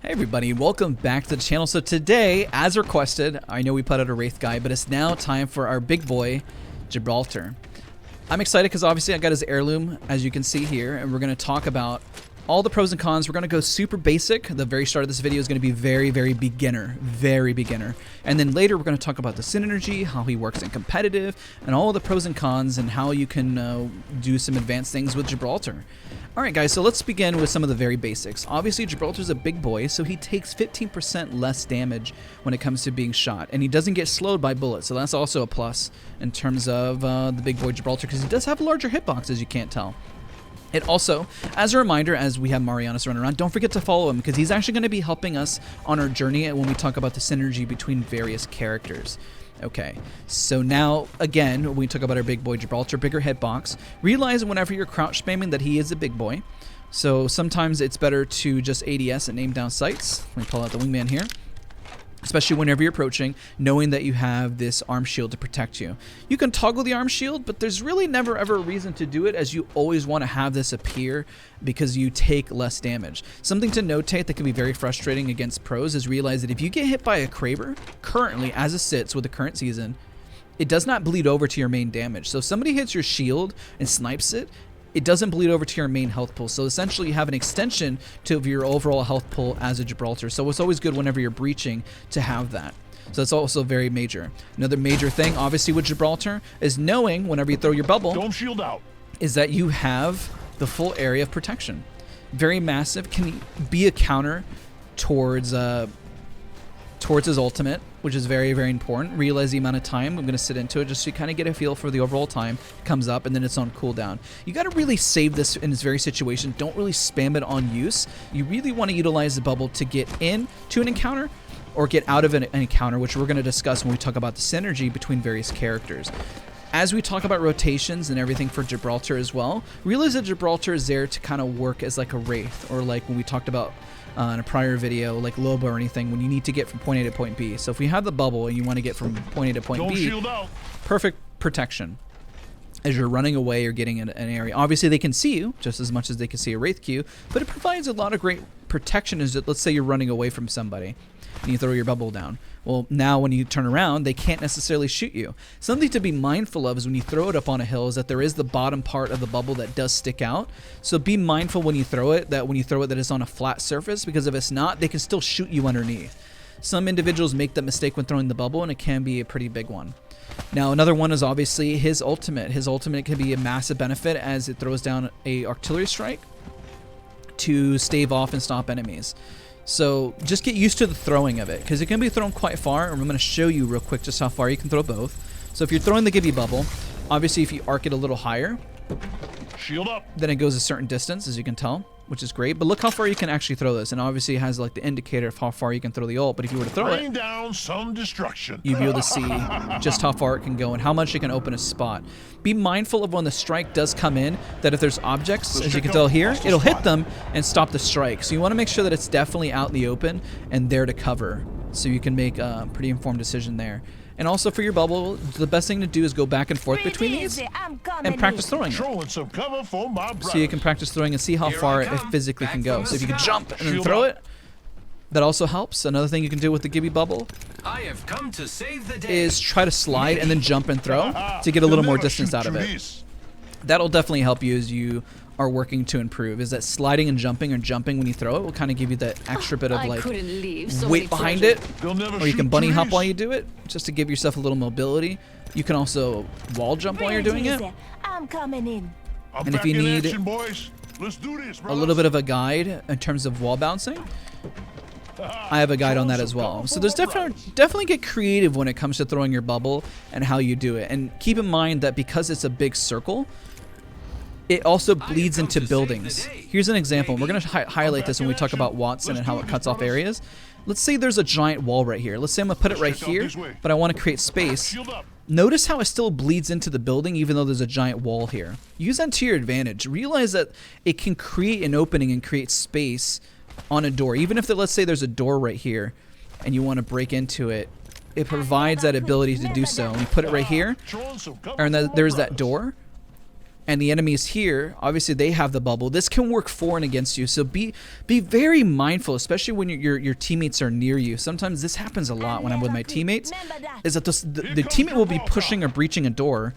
Hey everybody, welcome back to the channel. So today, as requested, I know we put out a Wraith guy, but it's now time for our big boy, Gibraltar. I'm excited because obviously I got his heirloom, as you can see here, and we're going to talk about all the pros and cons. We're going to go super basic. The very start of this video is going to be very beginner. And then later we're going to talk about the synergy, how he works in competitive, and all the pros and cons, and how you can do some advanced things with Gibraltar. Alright guys, so let's begin with some of the very basics. Obviously Gibraltar's a big boy, so he takes 15% less damage when it comes to being shot, and he doesn't get slowed by bullets, so that's also a plus in terms of the big boy Gibraltar, because he does have a larger hitbox, as you can't tell. It also, as a reminder, as we have Marianus running around, don't forget to follow him, because he's actually going to be helping us on our journey when we talk about the synergy between various characters. Okay, so now, again, when we talk about our big boy Gibraltar, bigger hitbox, realize whenever you're crouch spamming that he is a big boy. So sometimes it's better to just ADS and aim down sights. Let me pull out the wingman here. Especially whenever you're approaching, knowing that you have this arm shield to protect you. You can toggle the arm shield, but there's really never ever a reason to do it, as you always want to have this appear because you take less damage. Something to notate that can be very frustrating against pros is realize that if you get hit by a Kraber, currently as it sits with the current season, it does not bleed over to your main damage. So if somebody hits your shield and snipes it, it doesn't bleed over to your main health pool. So essentially you have an extension to your overall health pool as a Gibraltar. So it's always good whenever you're breaching to have that. So that's also very major. Another major thing, obviously, with Gibraltar is knowing whenever you throw your bubble, don't shield out, is that you have the full area of protection. Very massive, can be a counter towards his ultimate, which is very important. Realize the amount of time I'm going to sit into it just so you kind of get a feel for the overall time. Comes up and then it's on cooldown. You got to really save this in this very situation. Don't really spam it on use. You really want to utilize the bubble to get into an encounter or get out of an encounter, which we're going to discuss when we talk about the synergy between various characters. As we talk about rotations and everything for Gibraltar as well, realize that Gibraltar is there to kind of work as like a Wraith, or like when we talked about in a prior video, like Loba or anything, when you need to get from point A to point B. So if we have the bubble and you want to get from point A to point B, perfect protection as you're running away or getting in an area. Obviously they can see you just as much as they can see a Wraith queue, but it provides a lot of great protection. Is that, let's say you're running away from somebody and you throw your bubble down. Well, now when you turn around, they can't necessarily shoot you. Something to be mindful of is when you throw it up on a hill is that there is the bottom part of the bubble that does stick out. So be mindful when you throw it, that it's on a flat surface, because if it's not, they can still shoot you underneath. Some individuals make that mistake when throwing the bubble, and it can be a pretty big one. Now, another one is obviously his ultimate. His ultimate can be a massive benefit as it throws down a artillery strike to stave off and stop enemies. So just get used to the throwing of it, because it can be thrown quite far, and I'm going to show you real quick just how far you can throw both. So if you're throwing the Gibby bubble, obviously if you arc it a little higher, shield up, then it goes a certain distance, as you can tell, which is great. But look how far you can actually throw this, and obviously it has like the indicator of how far you can throw the ult. But if you were to throw rain down some destruction, you'd be able to see just how far it can go and how much it can open a spot. Be mindful of when the strike does come in, that if there's objects, as you can tell here, it'll hit them and stop the strike. So you want to make sure that it's definitely out in the open and there to cover, so you can make a pretty informed decision there. And also for your bubble, the best thing to do is go back and forth between these and practice throwing it. So you can practice throwing and see how far it physically can go. So if you can jump and then throw it, that also helps. Another thing you can do with the Gibby bubble is try to slide and then jump and throw to get a little more distance out of it. That'll definitely help you as you are working to improve, is that sliding and jumping, or jumping when you throw it, will kind of give you that extra bit of like weight behind it, or you can bunny hop while you do it just to give yourself a little mobility. You can also wall jump while you're doing it. And if you need a little bit of a guide in terms of wall bouncing, I have a guide on that as well. So there's definitely get creative when it comes to throwing your bubble and how you do it. And keep in mind that because it's a big circle, it also bleeds into buildings. Here's an example. We're going to highlight this when we talk about Wattson and how it cuts off areas. Let's say there's a giant wall right here. Let's say I'm going to put it right here, but I want to create space. Notice how it still bleeds into the building even though there's a giant wall here. Use that to your advantage. Realize that it can create an opening and create space on a door. Even if, let's say there's a door right here and you want to break into it, it provides that ability to do so. And you put it right here, and there's that door. and the enemies here, obviously they have the bubble. This can work for and against you, so be very mindful, especially when your teammates are near you. Sometimes this happens a lot when I'm with my teammates, is that the teammate will be pushing or breaching a door,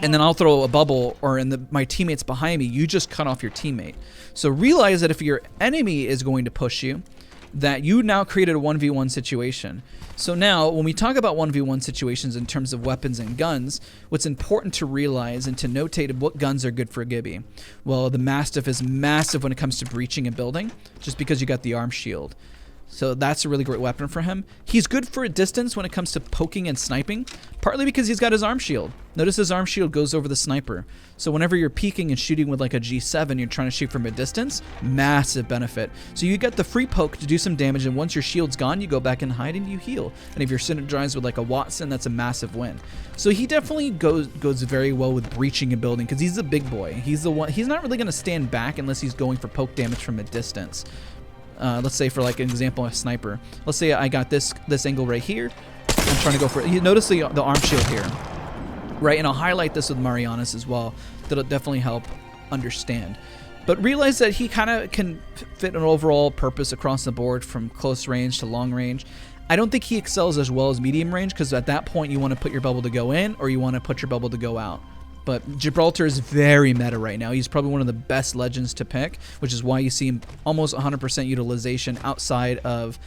and then I'll throw a bubble, or my teammate's behind me, you just cut off your teammate. So realize that if your enemy is going to push you, that you now created a 1v1 situation. So now, when we talk about 1v1 situations in terms of weapons and guns, what's important to realize and to notate what guns are good for Gibby. Well, the Mastiff is massive when it comes to breaching a building, just because you got the arm shield. So that's a really great weapon for him. He's good for a distance when it comes to poking and sniping, partly because he's got his arm shield. Notice his arm shield goes over the sniper. So whenever you're peeking and shooting with like a G7, you're trying to shoot from a distance, massive benefit. So you get the free poke to do some damage, and once your shield's gone, you go back and hide and you heal. And if you're synergized with like a Wattson, that's a massive win. So he definitely goes very well with breaching a building, because he's a big boy. He's the one. He's not really going to stand back unless he's going for poke damage from a distance. Let's say for like an example, a sniper. Let's say I got this angle right here. I'm trying to go for it. You notice the arm shield here, right? And I'll highlight this with Marianas as well. That'll definitely help understand. But realize that he kind of can fit an overall purpose across the board from close range to long range. I don't think he excels as well as medium range, because at that point you want to put your bubble to go in, or you want to put your bubble to go out. But Gibraltar is very meta right now. He's probably one of the best legends to pick, which is why you see him almost 100% utilization outside of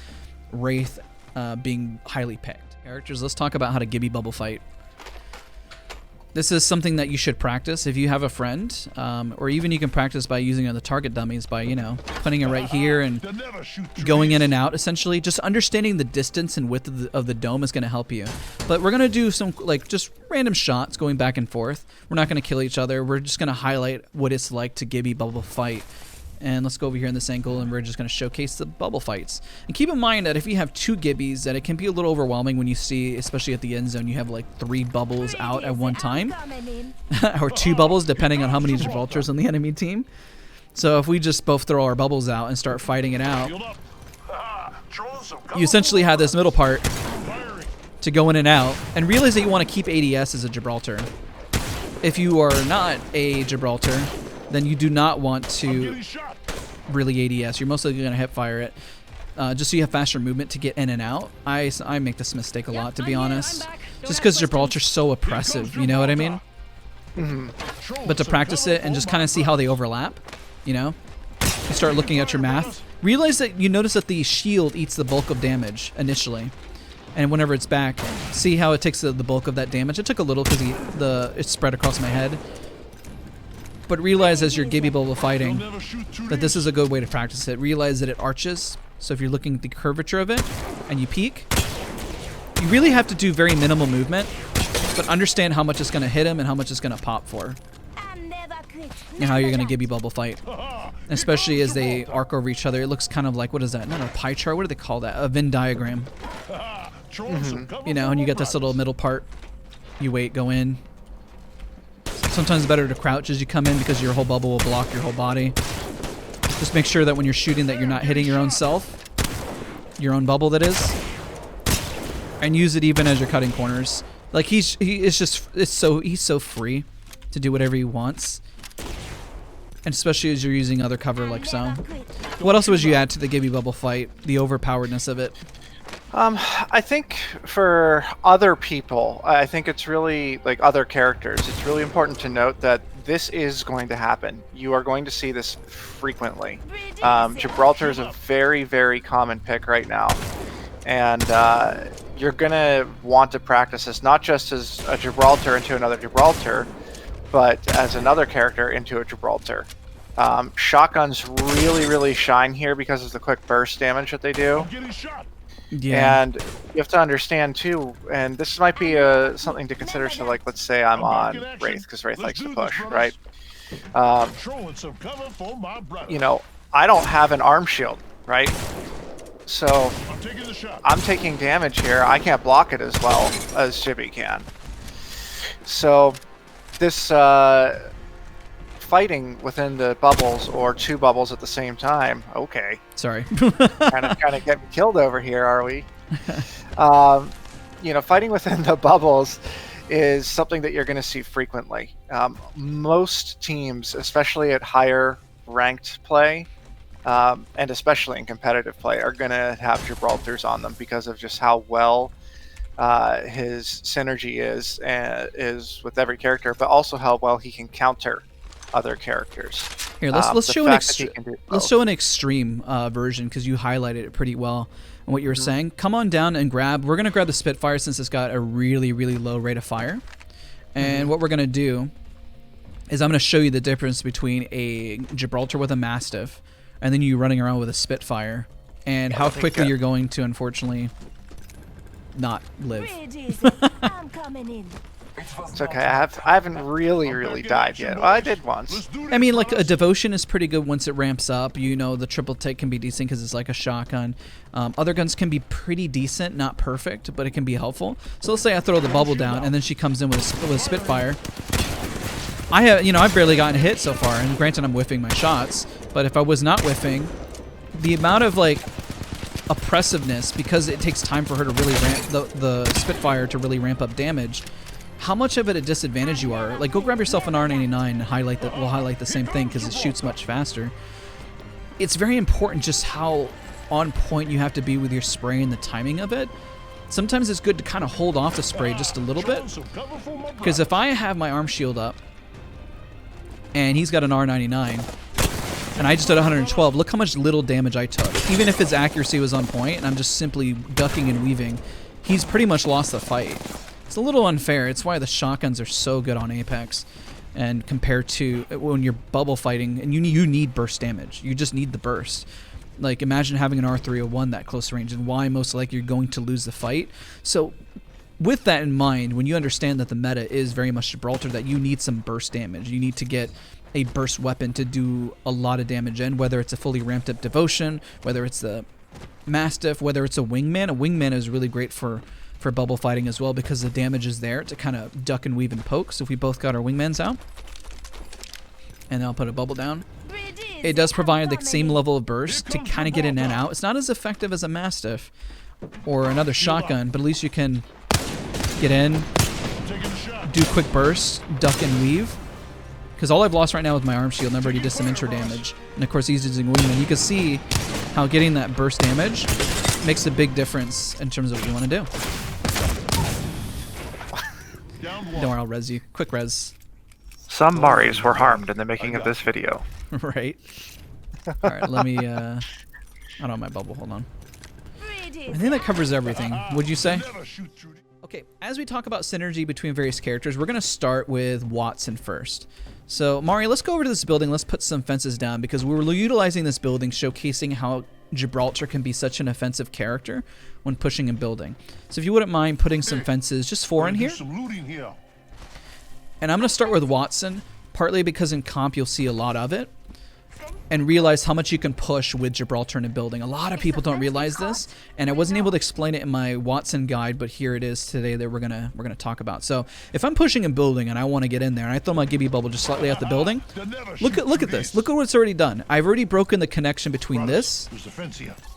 Wraith being highly picked. Characters, let's talk about how to Gibby bubble fight. This is something that you should practice if you have a friend, or even you can practice by using the target dummies by, you know, putting it right here and going in and out, essentially. Just understanding the distance and width of the dome is going to help you. But we're going to do some, like, just random shots going back and forth. We're not going to kill each other. We're just going to highlight what it's like to Gibby bubble fight. And let's go over here in this angle, and we're just going to showcase the bubble fights. And keep in mind that if you have two Gibbies, that it can be a little overwhelming when you see, especially at the end zone, you have like 3 bubbles out at one time. Or 2 bubbles, depending on how many Gibraltars on the enemy team. So if we just both throw our bubbles out and start fighting it out, you essentially have this middle part to go in and out. And realize that you want to keep ADS as a Gibraltar. If you are not a Gibraltar, then you do not want to really ADS. You're mostly going to hip fire it, just so you have faster movement to get in and out. I make this mistake a lot, to be honest, just because Gibraltar's so oppressive, you know what I mean? But to practice it and just kind of see how they overlap, you know? You start looking at your math. Realize that you notice that the shield eats the bulk of damage initially. And whenever it's back, see how it takes the bulk of that damage. It took a little because it's spread across my head. But realize as you're Gibby bubble fighting that this is a good way to practice it. Realize that it arches. So if you're looking at the curvature of it and you peek, you really have to do very minimal movement, but understand how much it's going to hit him and how much it's going to pop for. And how you're going to Gibby bubble fight. Especially as they arc over each other. It looks kind of like, what is that? Not a pie chart. What do they call that? A Venn diagram. You know, and you get this little middle part. You wait, go in. Sometimes it's better to crouch as you come in because your whole bubble will block your whole body. Just make sure that when you're shooting that you're not hitting your own self. Your own bubble, that is. And use it even as you're cutting corners. Like he's so free to do whatever he wants. And especially as you're using other cover like so. What else would you add to the Gibby bubble fight? The overpoweredness of it. I think for other people, I think it's really, like other characters, it's really important to note that this is going to happen. You are going to see this frequently. Gibraltar is a very, very common pick right now. And you're going to want to practice this not just as a Gibraltar into another Gibraltar, but as another character into a Gibraltar. Shotguns really, really shine here because of the quick burst damage that they do. Yeah. And you have to understand too, and this might be something to consider. So, like, let's say I'm on Wraith because Wraith likes to push, right? You know, I don't have an arm shield, right? So I'm taking damage here. I can't block it as well as Gibby can. So this fighting within the bubbles or 2 bubbles at the same time. Okay. Sorry. kind of getting killed over here, are we? You know, fighting within the bubbles is something that you're going to see frequently. Most teams, especially at higher ranked play, and especially in competitive play, are going to have Gibraltars on them because of just how well his synergy is with every character, but also how well he can counter other characters. Here, let's show an extreme version because you highlighted it pretty well. And what you were saying, come on down and grab. We're gonna grab the Spitfire since it's got a really low rate of fire. And what we're gonna do is I'm gonna show you the difference between a Gibraltar with a Mastiff and then you running around with a Spitfire, and how quickly you're going to unfortunately not live. I'm coming in. It's okay. I haven't really died yet. Well, I did once. I mean, like a Devotion is pretty good once it ramps up. You know, the triple take can be decent because it's like a shotgun. Other guns can be pretty decent, not perfect, but it can be helpful. So let's say I throw the bubble down and then she comes in with a Spitfire. I've barely gotten hit so far, and granted I'm whiffing my shots, but if I was not whiffing, the amount of like oppressiveness, because it takes time for her to really ramp the Spitfire to really ramp up damage. How much of it a disadvantage you are. Like, go grab yourself an R99 and we'll highlight the same thing because it shoots much faster. It's very important just how on point you have to be with your spray and the timing of it. Sometimes it's good to kind of hold off the spray just a little bit, because if I have my arm shield up and he's got an R99 and I just did 112, look how much little damage I took. Even if his accuracy was on point and I'm just simply ducking and weaving, he's pretty much lost the fight. It's a little unfair. It's why the shotguns are so good on Apex, and compared to when you're bubble fighting and you need burst damage. You just need the burst. Like, imagine having an R301 that close range, and why most likely you're going to lose the fight. So with that in mind, when you understand that the meta is very much Gibraltar, that you need some burst damage, you need to get a burst weapon to do a lot of damage in, whether it's a fully ramped up Devotion, whether it's the Mastiff, whether it's a Wingman. A Wingman is really great for bubble fighting as well, because the damage is there to kind of duck and weave and poke. So if we both got our Wingmans out, and then I'll put a bubble down, it does provide the same level of burst to kind of get in and out. It's not as effective as a Mastiff or another shotgun, but at least you can get in, do quick bursts, duck and weave. Because all I've lost right now with my arm shield, and I've already did some intro damage. And of course he's using Wingman. You can see how getting that burst damage makes a big difference in terms of what you want to do. Don't worry, I'll res you. Quick res. Some Maris were harmed in the making of this video. Right. Alright, let me, I don't have my bubble, hold on. I think that covers everything. Would you say? Okay, as we talk about synergy between various characters, we're going to start with Wattson first. So, Mari, let's go over to this building. Let's put some fences down, because we were utilizing this building, showcasing how Gibraltar can be such an offensive character when pushing and building. So if you wouldn't mind putting some fences, just 4 in here. And I'm going to start with Wattson, partly because in comp you'll see a lot of it, and realize how much you can push with Gibraltar in a building. A lot of people don't realize this, and I wasn't able to explain it in my Wattson guide, but here it is today that we're gonna talk about. So if I'm pushing and building and I want to get in there, and I throw my Gibby bubble just slightly out the building, look at this. Look at what it's already done. I've already broken the connection between this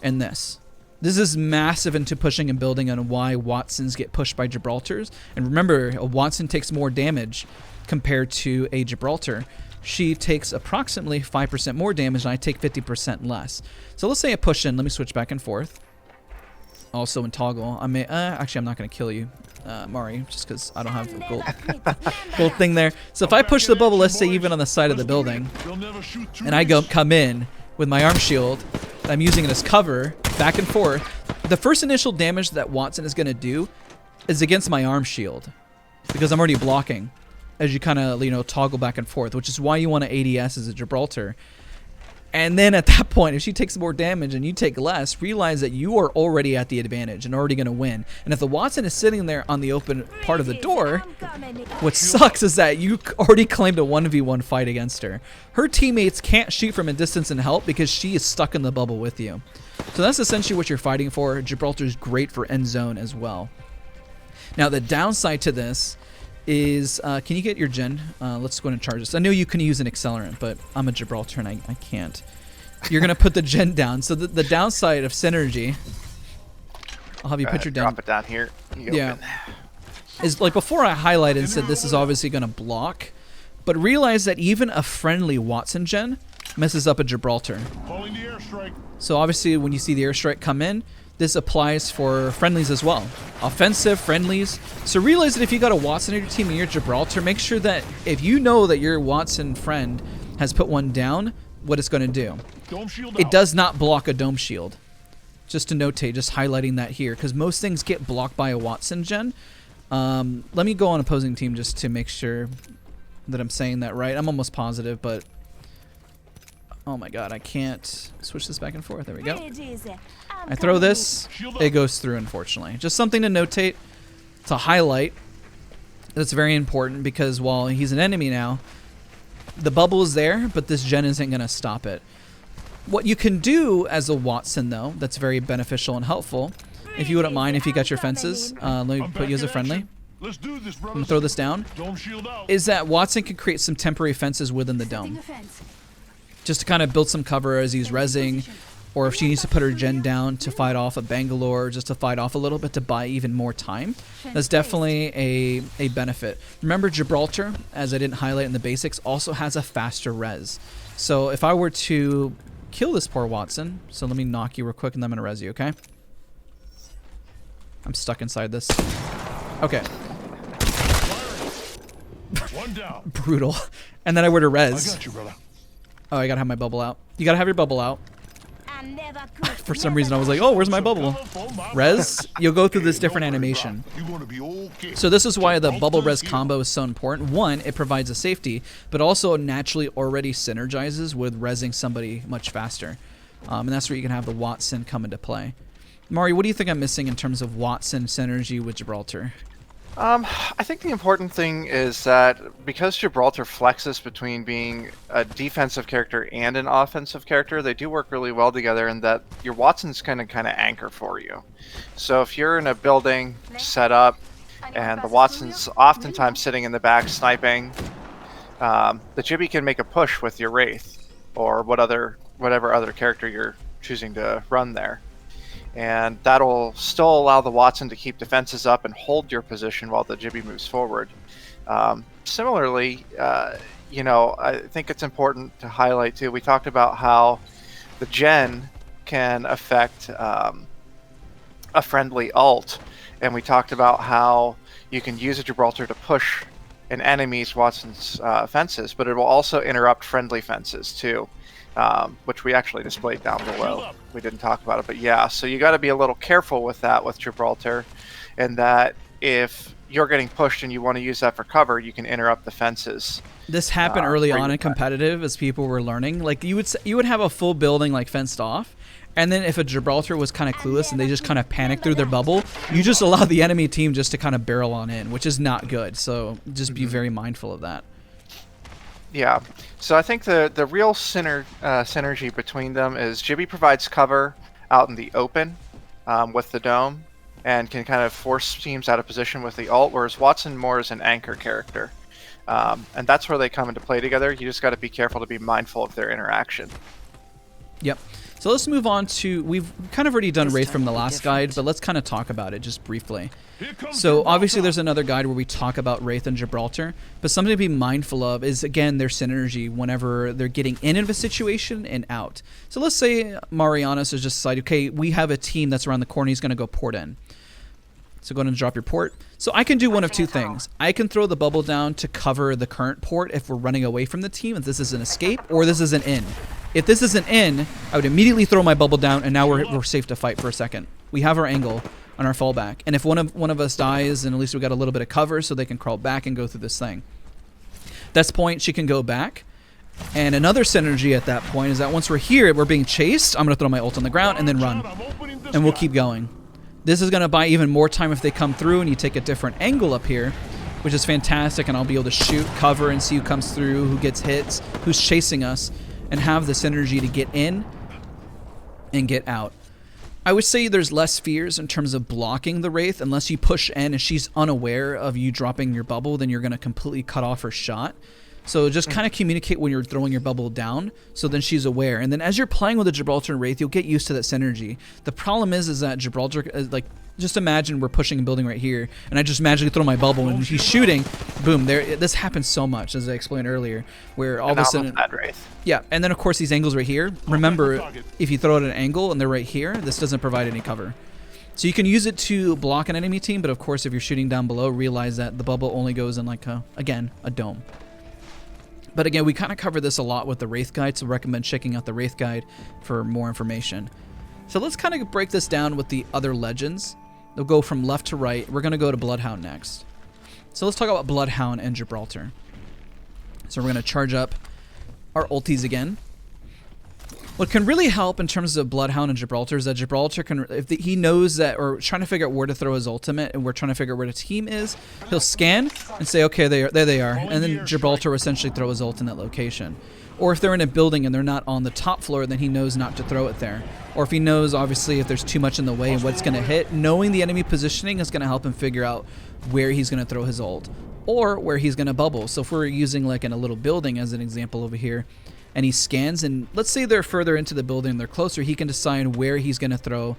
and this. This is massive into pushing and building on why Wattsons get pushed by Gibraltars. And remember, a Wattson takes more damage compared to a Gibraltar. She takes approximately 5% more damage, and I take 50% less. So let's say I push in. Let me switch back and forth. Also in toggle, I may actually I'm not going to kill you, Mari, just because I don't have a gold thing there. So if I push the bubble, let's say even on the side of the building, and I come in with my arm shield, and I'm using it as cover, back and forth, the first initial damage that Wattson is going to do is against my arm shield, because I'm already blocking as you kind of, toggle back and forth, which is why you want to ADS as a Gibraltar. And then at that point, if she takes more damage and you take less, realize that you are already at the advantage and already going to win. And if the Wattson is sitting there on the open part of the door, what sucks is that you already claimed a 1v1 fight against her. Her teammates can't shoot from a distance and help because she is stuck in the bubble with you. So that's essentially what you're fighting for. Gibraltar is great for end zone as well. Now the downside to this is, can you get your gen? Let's go ahead and charge this. I know you can use an accelerant, but I'm a Gibraltar and I can't. You're going to put the gen down. So the downside of synergy, I'll have you put your drop it down here. Yeah. is like before I highlighted and said this is obviously going to block, but realize that even a friendly Wattson gen messes up a Gibraltar. Calling the airstrike. So obviously when you see the airstrike come in, this applies for friendlies as well. Offensive, friendlies. So realize that if you got a Wattson in your team and you're Gibraltar, make sure that if you know that your Wattson friend has put one down, what it's going to do. Dome shield It out. does not block a dome shield. Just to notate, just highlighting that here, because most things get blocked by a Wattson gen. Let me go on opposing team just to make sure that I'm saying that right. I'm almost positive, but oh my god, I can't switch this back and forth. There we go. I throw this, it goes through, unfortunately. Just something to notate, to highlight. That's very important because while he's an enemy now, the bubble is there, but this gen isn't going to stop it. What you can do as a Wattson, though, that's very beneficial and helpful, if you wouldn't mind if you got your fences, let me put you as a friendly. Let's do this, I'm brother. going to throw this down. Dome shield out. Is that Wattson can create some temporary fences within the dome. Just to kind of build some cover as he's rezzing, or if she needs to put her gen down to fight off a Bangalore, just to fight off a little bit to buy even more time. That's definitely a benefit. Remember, Gibraltar, as I didn't highlight in the basics, also has a faster res. So if I were to kill this poor Wattson, so let me knock you real quick and then I'm going to res you, okay? I'm stuck inside this. Okay. One down. Brutal. And then I were to I res. got you, brother. Oh, I gotta have my bubble out. You gotta have your bubble out. For some reason, I was like, oh, where's my bubble? Res, you'll go through this different animation. You're gonna be okay. So this is why the bubble res combo is so important. One, it provides a safety, but also naturally already synergizes with resing somebody much faster. And that's where you can have the Wattson come into play. Mari, what do you think I'm missing in terms of Wattson synergy with Gibraltar? I think the important thing is that because Gibraltar flexes between being a defensive character and an offensive character, they do work really well together, and that your Wattson's kind of anchor for you. So if you're in a building set up and the Wattson's oftentimes sitting in the back sniping, the Gibby can make a push with your Wraith or whatever other character you're choosing to run there. And that'll still allow the Wattson to keep defenses up and hold your position while the Gibby moves forward. Similarly, you know, I think it's important to highlight too, we talked about how the gen can affect a friendly ult, and we talked about how you can use a Gibraltar to push an enemy's Wattson's fences, but it will also interrupt friendly fences too. Which we actually displayed down below. We didn't talk about it, but yeah, so you got to be a little careful with that with Gibraltar, and that if you're getting pushed and you want to use that for cover, you can interrupt the fences. This happened early on in competitive as people were learning. Like you would have a full building like fenced off, and then if a Gibraltar was kind of clueless and they just kind of panicked through their bubble, you just allow the enemy team just to kind of barrel on in, which is not good. So just be very mindful of that. Yeah, so I think the real synergy between them is Gibby provides cover out in the open with the dome and can kind of force teams out of position with the ult, whereas Wattson more is an anchor character. And that's where they come into play together. You just got to be careful to be mindful of their interaction. Yep. So let's move on to, we've kind of already done Wraith from the last guide, but let's kind of talk about it just briefly. So obviously there's another guide where we talk about Wraith and Gibraltar, but something to be mindful of is, again, their synergy whenever they're getting in of a situation and out. So let's say Marianas has just decided, okay, we have a team that's around the corner, he's going to go port in. So go ahead and drop your port. So I can do one of two things. I can throw the bubble down to cover the current port if we're running away from the team, if this is an escape, or this is an in. If this is an in, I would immediately throw my bubble down, and now we're safe to fight for a second. We have our angle on our fallback, and if one of us dies, then at least we got a little bit of cover so they can crawl back and go through this thing. That's point, she can go back. And another synergy at that point is that once we're here, we're being chased, I'm going to throw my ult on the ground and then run. And we'll keep going. This is going to buy even more time if they come through and you take a different angle up here, which is fantastic, and I'll be able to shoot, cover, and see who comes through, who gets hits, who's chasing us, and have the synergy to get in and get out. I would say there's less fears in terms of blocking the Wraith. Unless you push in and she's unaware of you dropping your bubble, then you're going to completely cut off her shot. So just kind of communicate when you're throwing your bubble down, so then she's aware. And then as you're playing with the Gibraltar and Wraith, you'll get used to that synergy. The problem is that Gibraltar, like just imagine we're pushing a building right here, and I just magically throw my bubble, and he's shooting. Boom! There. This happens so much, as I explained earlier, where all of a sudden, yeah. And then of course these angles right here. Remember, if you throw it at an angle and they're right here, this doesn't provide any cover. So you can use it to block an enemy team, but of course if you're shooting down below, realize that the bubble only goes in like again a dome. But again, we kind of cover this a lot with the Wraith guide, so recommend checking out the Wraith guide for more information. So let's kind of break this down with the other legends. They'll go from left to right. We're going to go to Bloodhound next. So let's talk about Bloodhound and Gibraltar. So we're going to charge up our ultis again. What can really help in terms of Bloodhound and Gibraltar is that Gibraltar can, if he knows that, or trying to figure out where to throw his ultimate, and we're trying to figure out where the team is, he'll scan and say, okay, there they are, and then Gibraltar will essentially throw his ult in that location. Or if they're in a building and they're not on the top floor, then he knows not to throw it there. Or if he knows, obviously, if there's too much in the way and what's going to hit, knowing the enemy positioning is going to help him figure out where he's going to throw his ult or where he's going to bubble. So if we're using like in a little building as an example over here, and he scans, and let's say they're further into the building, they're closer, he can decide where he's going to throw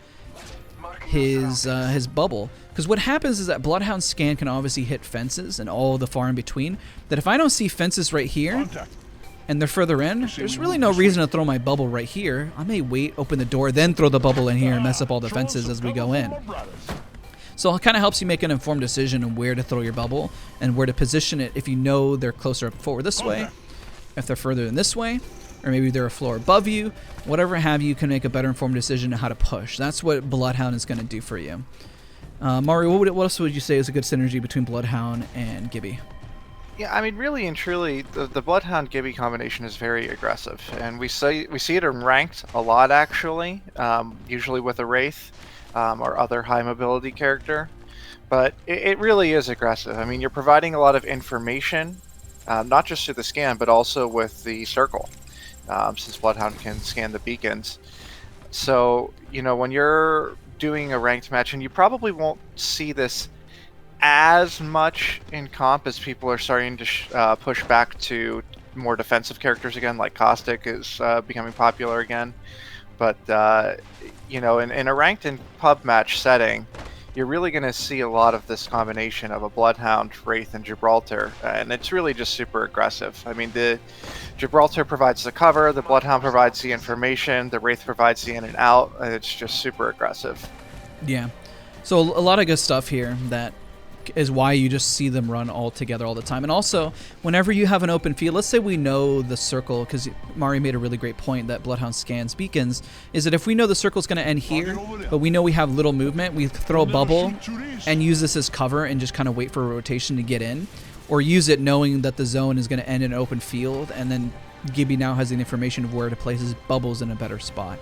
his bubble. Because what happens is that Bloodhound scan can obviously hit fences and all the far in between. That if I don't see fences right here, and they're further in, there's really no reason to throw my bubble right here. I may wait, open the door, then throw the bubble in here and mess up all the fences as we go in. So it kind of helps you make an informed decision on where to throw your bubble and where to position it if you know they're closer up forward this way, if they're further in this way, or maybe they're a floor above you, whatever have you, can make a better informed decision on how to push. That's what Bloodhound is going to do for you. Mario, what else would you say is a good synergy between Bloodhound and Gibby? Yeah, I mean, really and truly, the Bloodhound Gibby combination is very aggressive, and we see it in ranked a lot actually, usually with a Wraith or other high mobility character, but it really is aggressive. I mean, you're providing a lot of information, not just through the scan, but also with the circle, since Bloodhound can scan the beacons. So, you know, when you're doing a ranked match, and you probably won't see this as much in comp as people are starting to push back to more defensive characters again, like Caustic is becoming popular again. But, you know, in a ranked and pub match setting, you're really going to see a lot of this combination of a Bloodhound, Wraith, and Gibraltar, and it's really just super aggressive. I mean, the Gibraltar provides the cover, the Bloodhound provides the information, the Wraith provides the in and out, and it's just super aggressive. Yeah. So a lot of good stuff here that is why you just see them run all together all the time. And also, whenever you have an open field, let's say we know the circle, because Mari made a really great point that Bloodhound scans beacons, is that if we know the circle's going to end here, but we know we have little movement, we throw a bubble and use this as cover and just kind of wait for a rotation to get in, or use it knowing that the zone is going to end in an open field, and then Gibby now has the information of where to place his bubbles in a better spot.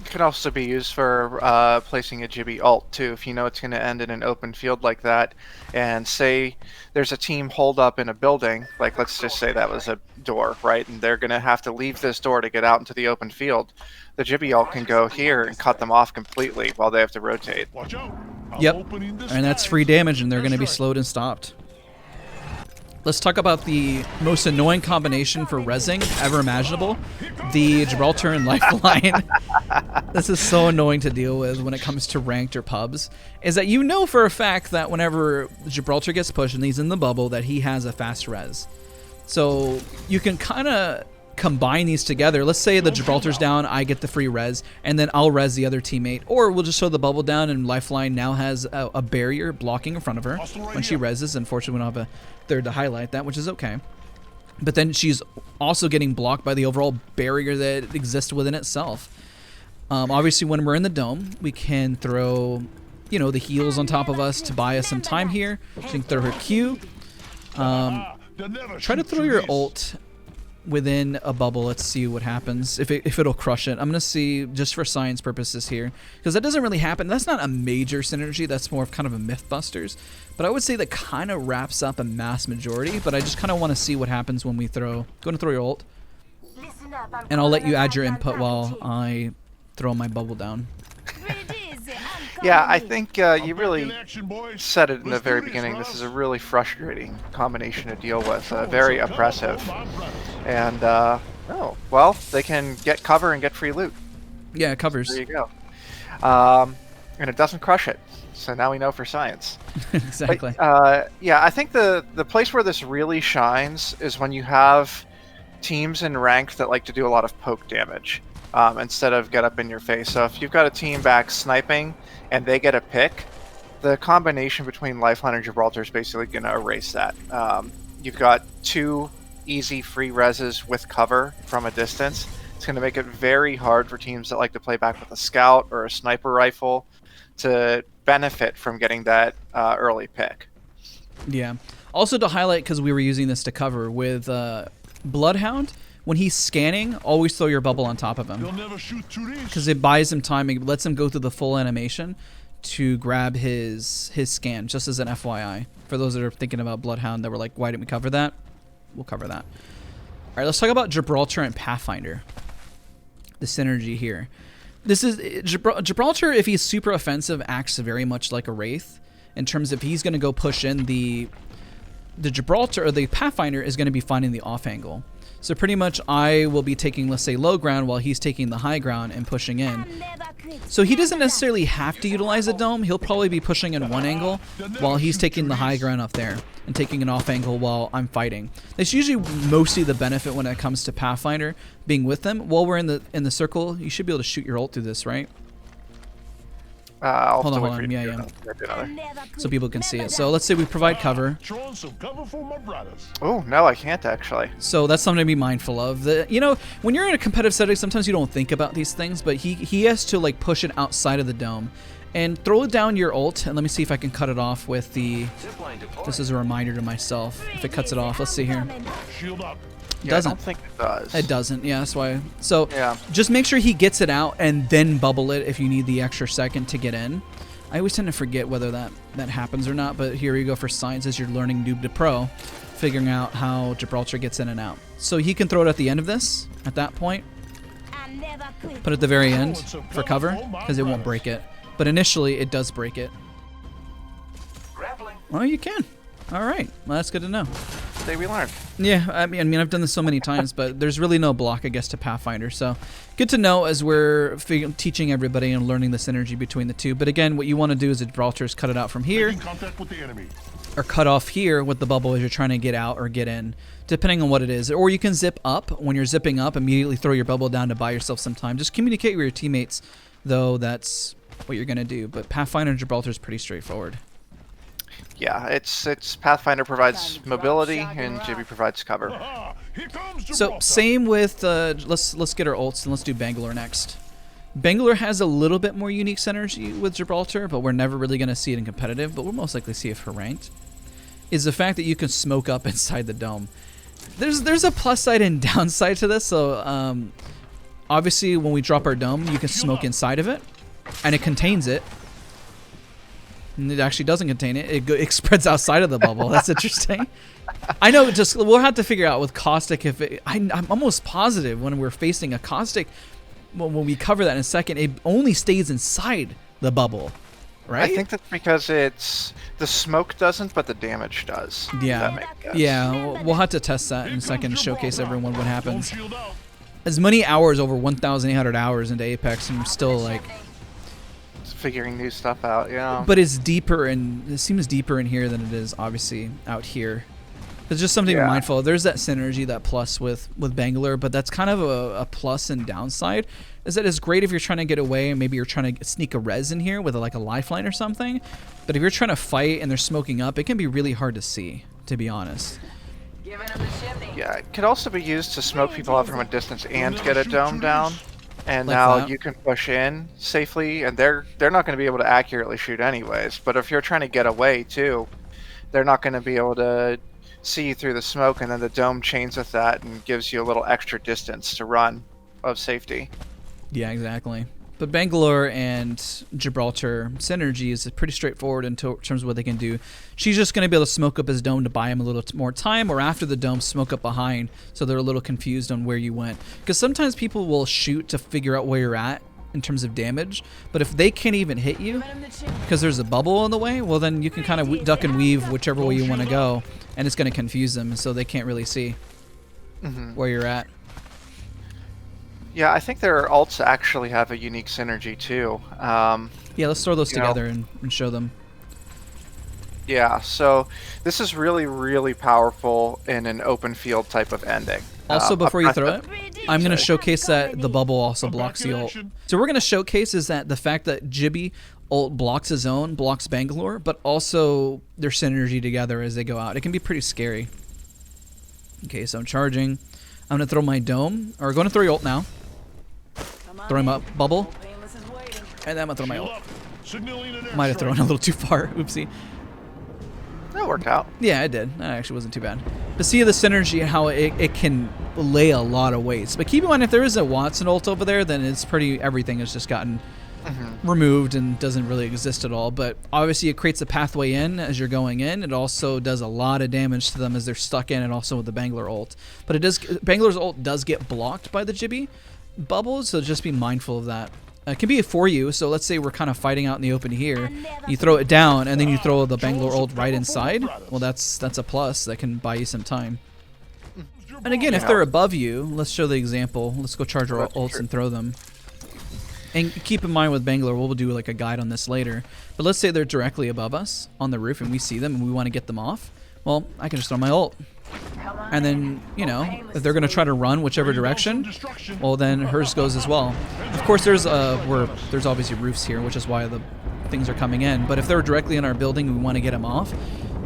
Could also be used for placing a Gibby ult too, if you know it's going to end in an open field like that, and say there's a team holed up in a building, like let's just say that was a door, right, and they're going to have to leave this door to get out into the open field. The Gibby ult can go here and cut them off completely while they have to rotate. Watch out. Yep, and that's free damage, and they're going to be slowed and stopped. Let's talk about the most annoying combination for rezzing ever imaginable, the Gibraltar and Lifeline. This is so annoying to deal with when it comes to ranked or pubs, is that you know for a fact that whenever Gibraltar gets pushed and he's in the bubble that he has a fast res. So you can kind of combine these together. Let's say the Gibraltar's down, I get the free res, and then I'll res the other teammate. Or we'll just show the bubble down and Lifeline now has a barrier blocking in front of her when she reses. Unfortunately, we don't have a third to highlight that, which is okay. But then she's also getting blocked by the overall barrier that exists within itself. Obviously, when we're in the dome, we can throw, you know, the heals on top of us to buy us some time here. She can throw her Q. Try to throw your ult within a bubble. Let's see what happens, if it'll crush it. I'm gonna see just for science purposes here, because that doesn't really happen. That's not a major synergy, that's more of kind of a Mythbusters, but I would say that kind of wraps up a mass majority. But I just kind of want to see what happens when we throw your ult, and I'll let you add your input while I throw my bubble down. Yeah, I think you really said it in the very beginning. This is a really frustrating combination to deal with, very oppressive. And, oh, well, they can get cover and get free loot. Yeah, it covers. There you go. and it doesn't crush it. So now we know for science. Exactly. But, yeah, I think the place where this really shines is when you have teams in rank that like to do a lot of poke damage instead of get up in your face. So if you've got a team back sniping and they get a pick, the combination between Lifeline and Gibraltar is basically going to erase that. You've got 2 easy free reses with cover from a distance. It's going to make it very hard for teams that like to play back with a scout or a sniper rifle to benefit from getting that early pick. Yeah. Also to highlight, because we were using this to cover with Bloodhound, when he's scanning, always throw your bubble on top of him. They'll never shoot through these. Because it buys him time, it lets him go through the full animation to grab his scan, just as an FYI. For those that are thinking about Bloodhound that were like, why didn't we cover that? We'll cover that. All right, let's talk about Gibraltar and Pathfinder. The synergy here. This is Gibraltar, if he's super offensive, acts very much like a Wraith in terms of he's going to go push in. The Gibraltar, or the Pathfinder, is going to be finding the off angle. So pretty much I will be taking, let's say, low ground while he's taking the high ground and pushing in. So he doesn't necessarily have to utilize a dome. He'll probably be pushing in one angle while he's taking the high ground up there and taking an off angle while I'm fighting. That's usually mostly the benefit when it comes to Pathfinder being with them. While we're in the circle, you should be able to shoot your ult through this, right? Hold on. Yeah. So people can see it. So let's say we provide cover. Oh, no, I can't actually. So that's something to be mindful of. You know, when you're in a competitive setting, sometimes you don't think about these things, but he has to like push it outside of the dome. And throw down your ult, and let me see if I can cut it off with the... This is a reminder to myself. If it cuts it off, let's see here. Shield up. It doesn't. I don't think it does. It doesn't, yeah, that's why. So yeah. Just make sure he gets it out and then bubble it if you need the extra second to get in. I always tend to forget whether that happens or not, but here you go for science as you're learning noob to pro, figuring out how Gibraltar gets in and out. So he can throw it at the end of this, at that point. Put it at the very end for cover, because it won't break it. But initially, it does break it. Well, you can. All right. Well, that's good to know. Today we learned. Yeah, I mean, I've done this so many times, but there's really no block, I guess, to Pathfinder. So good to know as we're teaching everybody and learning the synergy between the two. But again, what you want to do is Gibraltar is cut it out from here, Contact with the enemy. or cut off here with the bubble as you're trying to get out or get in, depending on what it is. Or you can zip up. When you're zipping up, immediately throw your bubble down to buy yourself some time. Just communicate with your teammates, though. That's what you're gonna do. But Pathfinder and Gibraltar is pretty straightforward. Yeah, it's Pathfinder provides mobility and Gibby provides cover. Here comes So same with let's get our ults and let's do Bangalore next. Bangalore has a little bit more unique synergy with Gibraltar, but we're never really gonna see it in competitive. But we'll most likely see it for ranked. Is the fact that you can smoke up inside the dome. There's a plus side and downside to this. So obviously when we drop our dome, you can smoke inside of it. And it contains it. And it actually doesn't contain it. It spreads outside of the bubble. That's interesting. I know. Just we'll have to figure out with Caustic if I'm almost positive when we're facing a Caustic, when we cover that in a second, it only stays inside the bubble, right? I think that's because it's the smoke doesn't, but the damage does. Yeah. Yeah. We'll have to test that in a second to showcase everyone what happens. As many hours, over 1,800 hours into Apex, and I'm still like. Figuring new stuff out, yeah. But it's deeper, and it seems deeper in here than it is obviously out here. It's just something to be mindful of. There's that synergy, that plus with Bangalore, but that's kind of a plus and downside. Is that it's great if you're trying to get away and maybe you're trying to sneak a res in here with like a lifeline or something. But if you're trying to fight and they're smoking up, it can be really hard to see, to be honest. Yeah, it could also be used to smoke people out from a distance and get a dome down. And like now that. you can push in safely, and they're not going to be able to accurately shoot anyways. But if you're trying to get away too, they're not going to be able to see you through the smoke, and then the dome chains with that and gives you a little extra distance to run of safety. Yeah, exactly. But Bangalore and Gibraltar synergy is pretty straightforward in terms of what they can do. She's just going to be able to smoke up his dome to buy him a little more time, or after the dome, smoke up behind so they're a little confused on where you went. Because sometimes people will shoot to figure out where you're at in terms of damage, but if they can't even hit you because there's a bubble in the way, well then you can kind of duck and weave whichever way you want to go, and it's going to confuse them, so they can't really see where you're at. Yeah, I think their ults actually have a unique synergy too. Yeah, let's throw those together and show them. Yeah, so this is really, really powerful in an open field type of ending. Also, before you throw it, I'm going to showcase that the bubble also blocks the ult. So we're going to showcase is that the fact that Gibby ult blocks his own, blocks Bangalore, but also their synergy together as they go out. It can be pretty scary. Okay, so I'm charging. I'm going to throw my dome, or going to throw your ult now. Throw him up, bubble. And then I'm going to throw my ult. Might have thrown a little too far. Oopsie. That worked out. Yeah, it did. That actually wasn't too bad. But see the synergy and how it can lay a lot of weights. But keep in mind, if there is a Wattson ult over there, then it's pretty, everything has just gotten removed and doesn't really exist at all. But obviously it creates a pathway in as you're going in. It also does a lot of damage to them as they're stuck in, and also with the Bangalore ult. But it does, Bangalore's ult does get blocked by the Gibby bubbles, so just be mindful of that. It can be for you, so let's say we're kind of fighting out in the open here. You throw it down, and then you throw the Bangalore ult right inside. Well, that's a plus. That can buy you some time. And again, if they're above you, let's show the example. Let's go charge our ults and throw them. And keep in mind with Bangalore, we'll do like a guide on this later. But let's say they're directly above us on the roof, and we see them, and we want to get them off. Well, I can just throw my ult. And then, you know, if they're going to try to run whichever direction, well, then hers goes as well. Of course, there's obviously roofs here, which is why the things are coming in. But if they're directly in our building, we want to get them off.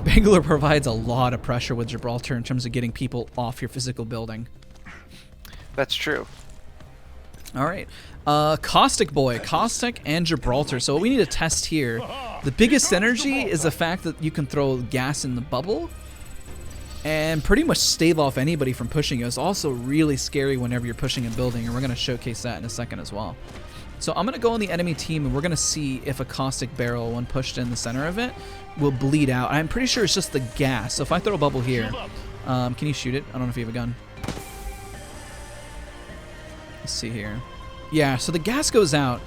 Bangalore provides a lot of pressure with Gibraltar in terms of getting people off your physical building. That's true. All right. Caustic boy, Caustic and Gibraltar. So what we need to test here, the biggest synergy is the fact that you can throw gas in the bubble and pretty much stave off anybody from pushing you. It's also really scary whenever you're pushing a building, and we're going to showcase that in a second as well. So I'm going to go on the enemy team, and we're going to see if a Caustic barrel, when pushed in the center of it, will bleed out. I'm pretty sure it's just the gas. So if I throw a bubble here, can you shoot it? I don't know if you have a gun. Let's see here. Yeah, so the gas goes out.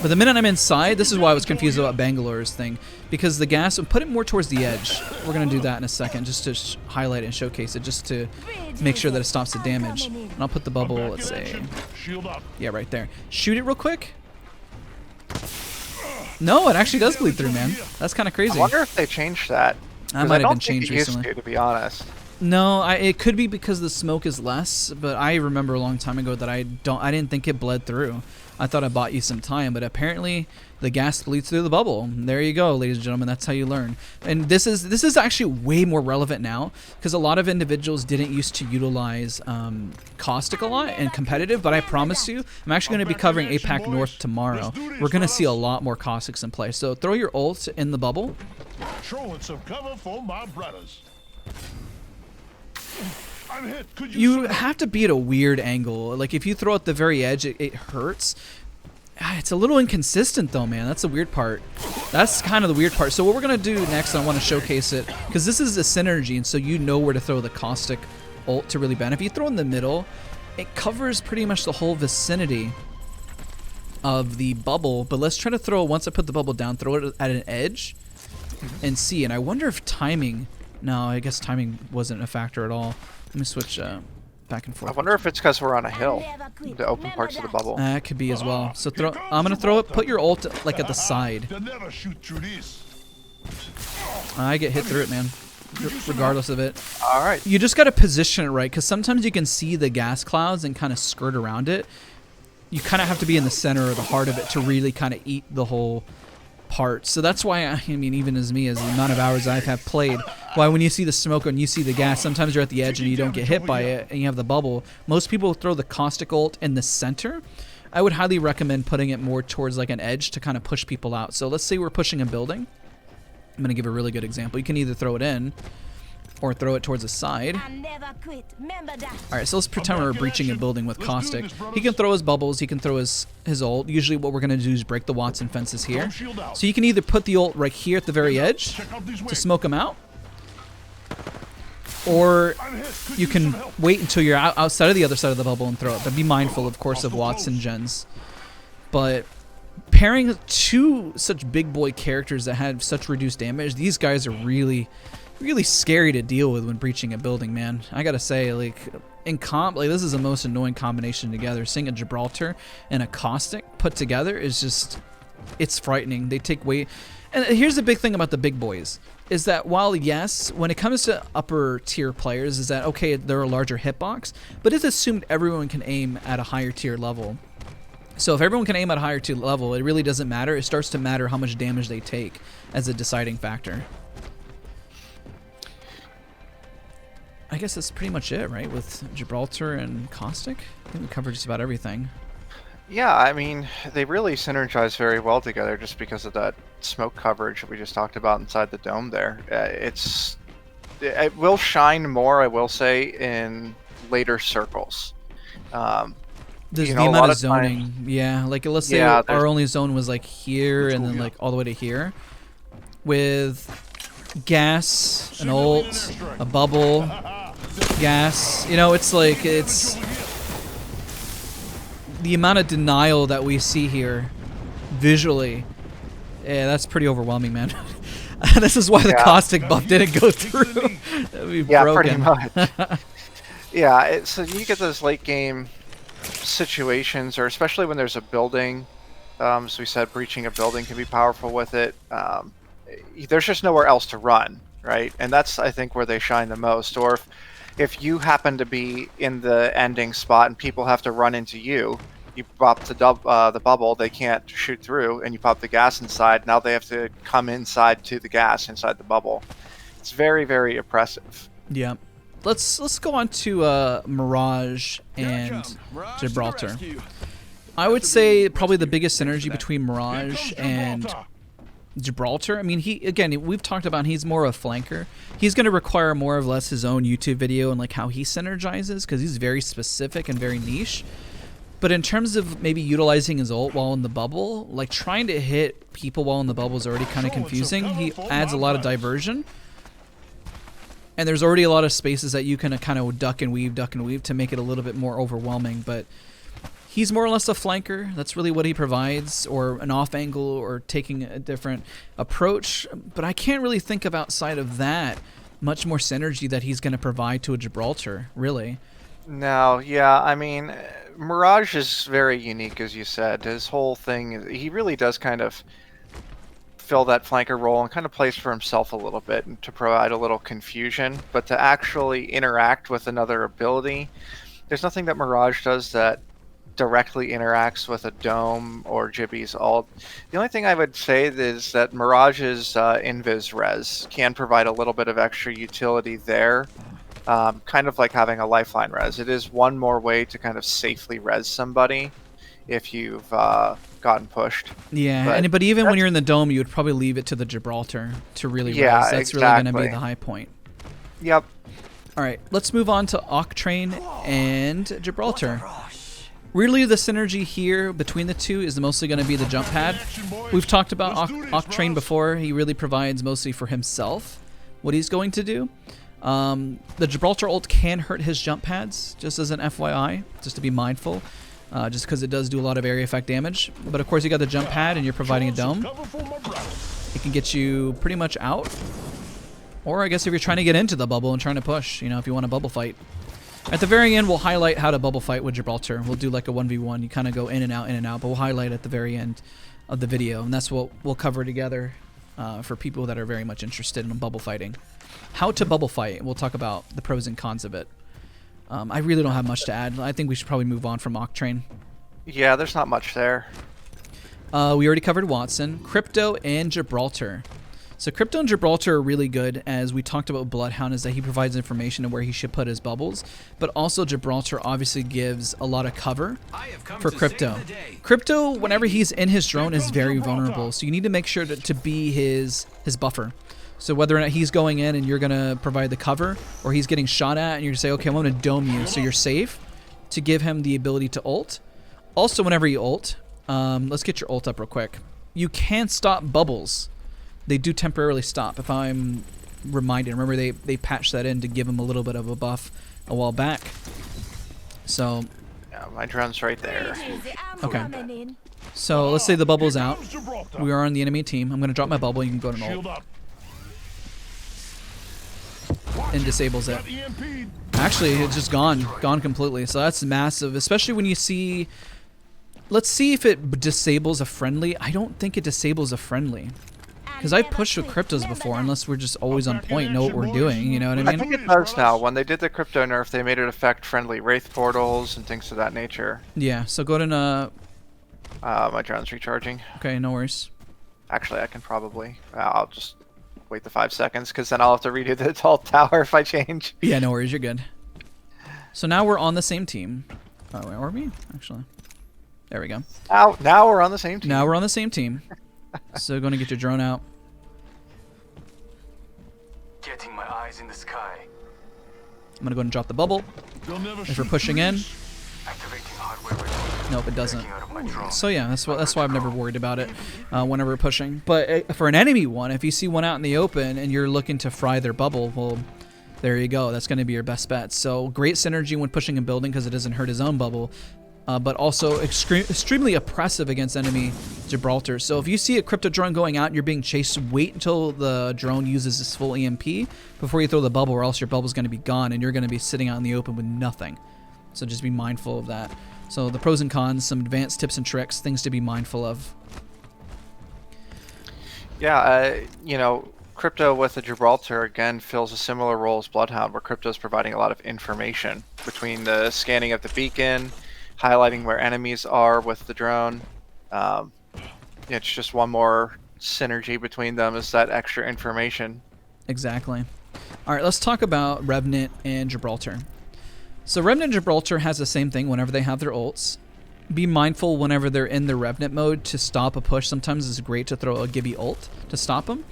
But the minute I'm inside, this is why I was confused about Bangalore's thing. Because the gas, put it more towards the edge. We're going to do that in a second, just to highlight it and showcase it, just to make sure that it stops the damage. And I'll put the bubble, let's say, yeah, right there. Shoot it real quick. No, it actually does bleed through, man. That's kind of crazy. I wonder if they changed that. That might have been changed recently. To be honest. No, it could be because the smoke is less, but I remember a long time ago that I didn't think it bled through. I thought I bought you some time, but apparently the gas bleeds through the bubble. There you go, ladies and gentlemen. That's how you learn. And this is actually way more relevant now, because a lot of individuals didn't used to utilize Caustic a lot and competitive, but I promise you, I'm actually going to be covering APAC North tomorrow. We're going to see a lot more Caustics in play. So throw your ult in the bubble. Showing some cover for my brothers. You have to be at a weird angle. Like if you throw at the very edge, it hurts. It's a little inconsistent though, man. That's the weird part. That's kind of the weird part. So what we're gonna do next, I want to showcase it because this is a synergy, and so you know where to throw the Caustic ult to really benefit. If you throw in the middle, it covers pretty much the whole vicinity of the bubble. But let's try to throw, once I put the bubble down, throw it at an edge and see. And I wonder if timing. No, I guess timing wasn't a factor at all. Let me switch back and forth. I wonder if it's because we're on a hill, the open parts of the bubble. It could be as well. So I'm gonna throw it. Put your ult like at the side. I get hit through it, man. Regardless of it. All right. You just gotta position it right, because sometimes you can see the gas clouds and kind of skirt around it. You kind of have to be in the center or the heart of it to really kind of eat the whole part. So that's why, I mean, even as me, as the amount of hours I have played, why when you see the smoke and you see the gas, sometimes you're at the edge and you don't get hit by it and you have the bubble. Most people throw the Caustic ult in the center. I would highly recommend putting it more towards like an edge to kind of push people out. So let's say we're pushing a building. I'm going to give a really good example. You can either throw it in or throw it towards the side. Alright, so let's pretend we're breaching a building with Caustic. He can throw his bubbles, he can throw his ult. Usually what we're going to do is break the Wattson fences here. So you can either put the ult right here at the very edge to smoke him out, or you can wait until you're outside of the other side of the bubble and throw it. But be mindful, of course, of Wattson gens. But pairing two such big boy characters that have such reduced damage, these guys are really scary to deal with when breaching a building, man. I gotta say, like, in comp, like, this is the most annoying combination together. Seeing a Gibraltar and a Caustic put together is just it's frightening. They take way. And here's the big thing about the big boys is that while yes, when it comes to upper tier players, is that okay? They're a larger hitbox, but it's assumed everyone can aim at a higher tier level. So if everyone can aim at a higher tier level, it really doesn't matter. It starts to matter how much damage they take as a deciding factor. I guess that's pretty much it, right? With Gibraltar and Caustic, I think we covered just about everything. Yeah, I mean, they really synergize very well together just because of that smoke coverage that we just talked about inside the dome there. It will shine more, I will say, in later circles. There's you the know, a amount lot of of time- zoning. Yeah, like let's say Yeah, our only zone was like here and then like all the way to here. With gas, an ult, a bubble, gas. You know, it's like, it's the amount of denial that we see here visually. Yeah, that's pretty overwhelming, man. This is why the Caustic buff didn't go through. That'd be broken. Pretty much. Yeah, so you get those late game situations, or especially when there's a building. As we said, breaching a building can be powerful with it. There's just nowhere else to run, right? And that's, I think, where they shine the most. Or if you happen to be in the ending spot and people have to run into you, you pop the bubble, they can't shoot through, and you pop the gas inside. Now they have to come inside to the gas inside the bubble. It's very, very oppressive. Yeah. Let's go on to Mirage and Gibraltar. I would say probably the biggest synergy between Mirage and Gibraltar. I mean, we've talked about he's more of a flanker. He's going to require more or less his own YouTube video and like how he synergizes, because he's very specific and very niche. But in terms of maybe utilizing his ult while in the bubble, like trying to hit people while in the bubble is already kind of confusing. He adds a lot of diversion. And there's already a lot of spaces that you can kind of duck and weave to make it a little bit more overwhelming. But he's more or less a flanker. That's really what he provides, or an off angle, or taking a different approach. But I can't really think of outside of that much more synergy that he's going to provide to a Gibraltar, really. No, yeah, I mean, Mirage is very unique, as you said. His whole thing, he really does kind of fill that flanker role and kind of plays for himself a little bit and to provide a little confusion. But to actually interact with another ability, there's nothing that Mirage does that directly interacts with a dome or Gibby's ult. The only thing I would say is that Mirage's invis res can provide a little bit of extra utility there. Kind of like having a lifeline res. It is one more way to kind of safely res somebody if you've gotten pushed. Yeah, but even when you're in the dome, you would probably leave it to the Gibraltar to really res. That's really going to be the high point. Yep. All right, let's move on to Octane and Gibraltar. Really, the synergy here between the two is mostly going to be the jump pad. We've talked about Octane before. He really provides mostly for himself what he's going to do. The Gibraltar ult can hurt his jump pads, just as an FYI, just to be mindful, just because it does do a lot of area effect damage. But of course, you got the jump pad and you're providing a dome. It can get you pretty much out. Or I guess if you're trying to get into the bubble and trying to push, you know, if you want a bubble fight. At the very end, we'll highlight how to bubble fight with Gibraltar. We'll do like a 1v1. You kind of go in and out, but we'll highlight at the very end of the video. And that's what we'll cover together for people that are very much interested in bubble fighting. How to bubble fight. We'll talk about the pros and cons of it. I really don't have much to add. I think we should probably move on from Octane. Yeah, there's not much there. We already covered Wattson, Crypto, and Gibraltar. So Crypto and Gibraltar are really good, as we talked about Bloodhound, is that he provides information on where he should put his bubbles. But also Gibraltar obviously gives a lot of cover for Crypto. Crypto, whenever he's in his drone, is very vulnerable. So you need to make sure to be his buffer. So whether or not he's going in and you're going to provide the cover, or he's getting shot at and you're going to say, okay, I'm going to dome you so you're safe, to give him the ability to ult. Also, whenever you ult, let's get your ult up real quick. You can stop bubbles. They do temporarily stop, if I'm reminded. Remember, they patched that in to give him a little bit of a buff a while back. So... yeah, my drone's right there. Okay. So let's say the bubble's out. We are on the enemy team. I'm going to drop my bubble. You can go to an ult. And disables it. Actually, it's just gone completely. So that's massive, especially when you see Let's see if it disables a friendly. I don't think it disables a friendly. Because I've pushed with cryptos before, unless we're just always on point, know what we're doing, you know what I I mean? think it does now. When they did the crypto nerf, they made it affect friendly Wraith portals and things of that nature. Yeah, so go to... My drone's recharging. okay, no worries. Actually, I can probably... I'll just wait the 5 seconds, because then I'll have to redo the tall tower if I change. Yeah, no worries, you're good. So now we're on the same team. Oh, where are we? Actually. There we go. Now we're on the same team. Now we're on the same team. So going to get your drone out. Getting my eyes in the sky. I'm going to go ahead and drop the bubble. If we're pushing in. Activating hardware. Nope, it doesn't. Breaking out of my drone. So yeah, that's why I've never worried about it whenever we're pushing. But for an enemy one, if you see one out in the open and you're looking to fry their bubble, well, there you go. That's going to be your best bet. So great synergy when pushing and building because it doesn't hurt his own bubble. But also extremely oppressive against enemy Gibraltar. So if you see a crypto drone going out and you're being chased, wait until the drone uses its full EMP before you throw the bubble, or else your bubble's going to be gone and you're going to be sitting out in the open with nothing. So just be mindful of that. So the pros and cons, some advanced tips and tricks, things to be mindful of. Yeah, you know, crypto with the Gibraltar again fills a similar role as Bloodhound, where crypto is providing a lot of information between the scanning of the beacon, highlighting where enemies are with the drone. It's just one more synergy between them, is that extra information. Exactly. All right, let's talk about Revenant and Gibraltar. So Revenant and Gibraltar has the same thing whenever they have their ults. Be mindful whenever they're in the Revenant mode to stop a push. Sometimes it's great to throw a Gibby ult to stop them.